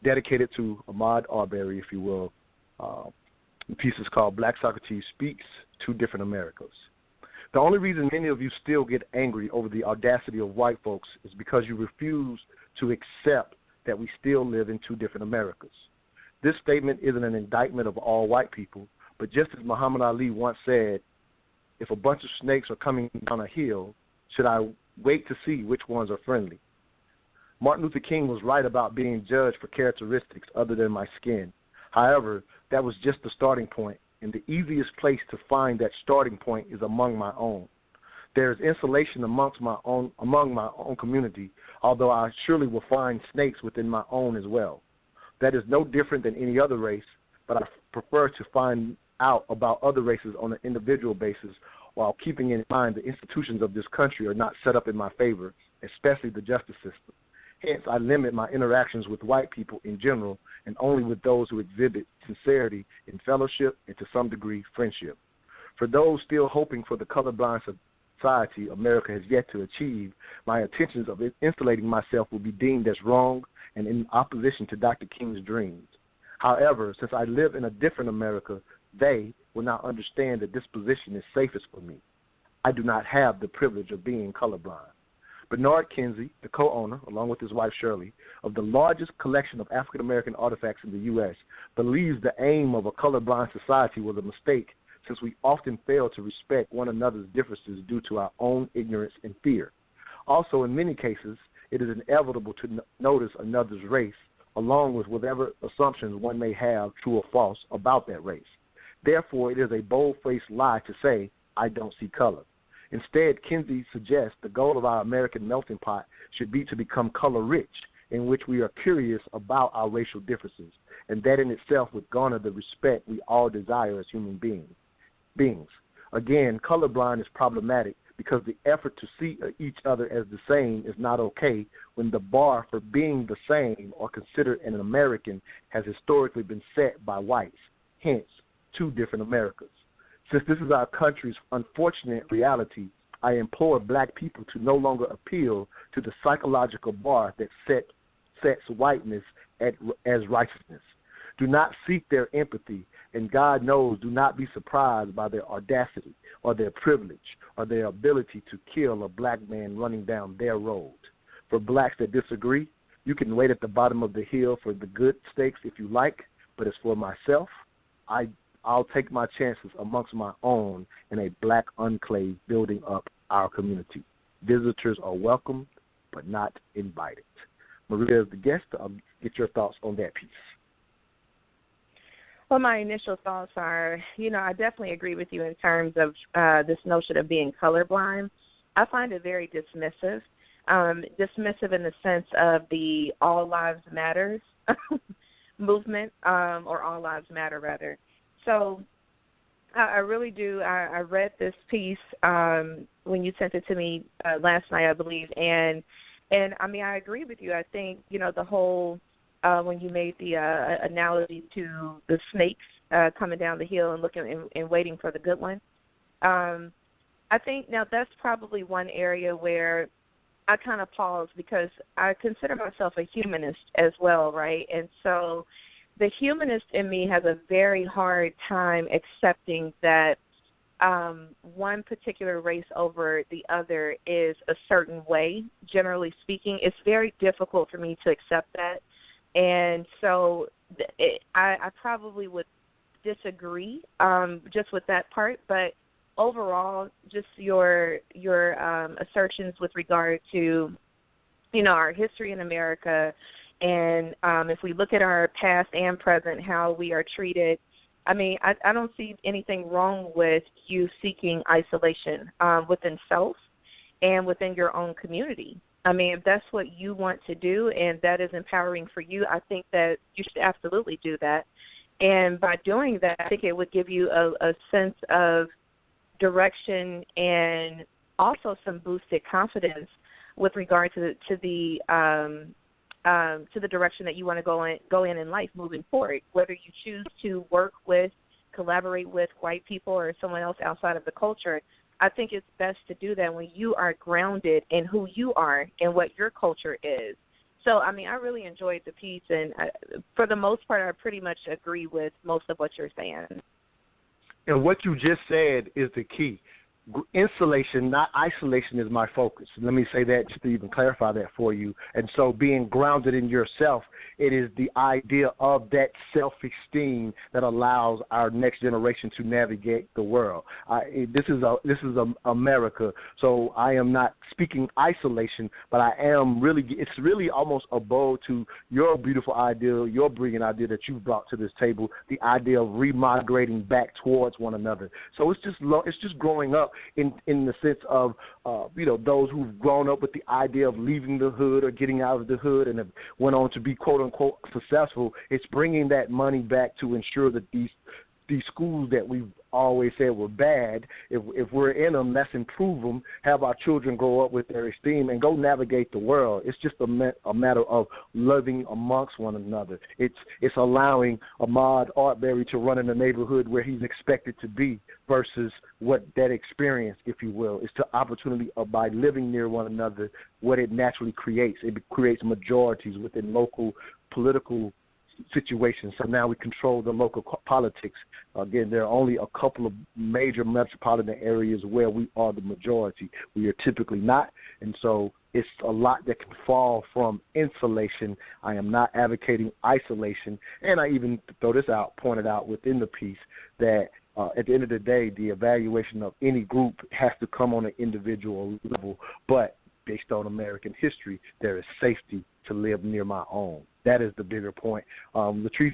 dedicated to Ahmaud Arbery, if you will. The piece is called Black Socrates Speaks, Two Different Americas. The only reason many of you still get angry over the audacity of white folks is because you refuse to accept that we still live in two different Americas. This statement isn't an indictment of all white people, but just as Muhammad Ali once said, if a bunch of snakes are coming down a hill, should I wait to see which ones are friendly? Martin Luther King was right about being judged for characteristics other than my skin. However, that was just the starting point, and the easiest place to find that starting point is among my own. There is insulation among my own community, although I surely will find snakes within my own as well. That is no different than any other race, but I prefer to find out about other races on an individual basis while keeping in mind the institutions of this country are not set up in my favor, especially the justice system. Hence, I limit my interactions with white people in general and only with those who exhibit sincerity in fellowship and, to some degree, friendship. For those still hoping for the colorblind society America has yet to achieve, my intentions of insulating myself will be deemed as wrong and in opposition to Dr. King's dreams. However, since I live in a different America, they will not understand that this position is safest for me. I do not have the privilege of being colorblind. Bernard Kinsey, the co-owner, along with his wife Shirley, of the largest collection of African-American artifacts in the U.S., believes the aim of a colorblind society was a mistake since we often fail to respect one another's differences due to our own ignorance and fear. Also, in many cases, it is inevitable to notice another's race, along with whatever assumptions one may have, true or false, about that race. Therefore, it is a bold-faced lie to say, I don't see color. Instead, Kinsey suggests the goal of our American melting pot should be to become color-rich, in which we are curious about our racial differences, and that in itself would garner the respect we all desire as human beings. Again, colorblind is problematic because the effort to see each other as the same is not okay when the bar for being the same or considered an American has historically been set by whites, hence two different Americas. Since this is our country's unfortunate reality, I implore black people to no longer appeal to the psychological bar that sets whiteness as righteousness. Do not seek their empathy, and God knows, do not be surprised by their audacity or their privilege or their ability to kill a black man running down their road. For blacks that disagree, you can wait at the bottom of the hill for the good steaks if you like, but as for myself, I'll take my chances amongst my own in a black enclave building up our community. Visitors are welcome, but not invited. Maria is the guest. I'll get your thoughts on that piece. Well, my initial thoughts are, I definitely agree with you in terms of this notion of being colorblind. I find it very dismissive. Dismissive in the sense of the All Lives Matters movement, or All Lives Matter, rather. So I really do. I read this piece when you sent it to me last night, I believe, and I mean, I agree with you. I think, the whole when you made the analogy to the snakes coming down the hill and looking and waiting for the good one, I think now that's probably one area where I kind of pause because I consider myself a humanist as well, right? And so the humanist in me has a very hard time accepting that one particular race over the other is a certain way, generally speaking. It's very difficult for me to accept that. And so I probably would disagree just with that part. But overall, just your assertions with regard to, our history in America, and if we look at our past and present, how we are treated, I mean, I don't see anything wrong with you seeking isolation within self and within your own community. I mean, if that's what you want to do and that is empowering for you, I think that you should absolutely do that. And by doing that, I think it would give you a sense of direction and also some boosted confidence with regard to the direction that you want to go in life moving forward, whether you choose to work with, collaborate with white people or someone else outside of the culture. I think it's best to do that when you are grounded in who you are and what your culture is, So, I mean, I really enjoyed the piece, and for the most part, I pretty much agree with most of what you're saying. And what you just said is the key. Insulation, not isolation, is my focus. Let me say that just to even clarify that for you. And so being grounded in yourself, it is the idea of that self-esteem that allows our next generation to navigate the world. This is America, so I am not speaking isolation, but it's really almost a bow to your beautiful idea, your brilliant idea that you've brought to this table, the idea of remigrating back towards one another. So it's just growing up in the sense of, those who've grown up with the idea of leaving the hood or getting out of the hood and have went on to be, quote, unquote, successful. It's bringing that money back to ensure that these schools that we've always said were bad, if we're in them, let's improve them, have our children grow up with their esteem, and go navigate the world. It's just a matter of loving amongst one another. It's allowing Ahmaud Arbery to run in the neighborhood where he's expected to be versus what that experience, if you will, is the opportunity of, by living near one another, what it naturally creates. It creates majorities within local political situations. So now we control the local politics. Again, there are only a couple of major metropolitan areas where we are the majority. We are typically not, and so it's a lot that can fall from insulation. I am not advocating isolation, and I even pointed out within the piece that at the end of the day, the evaluation of any group has to come on an individual level, but based on American history, there is safety to live near my own. That is the bigger point. Latrice,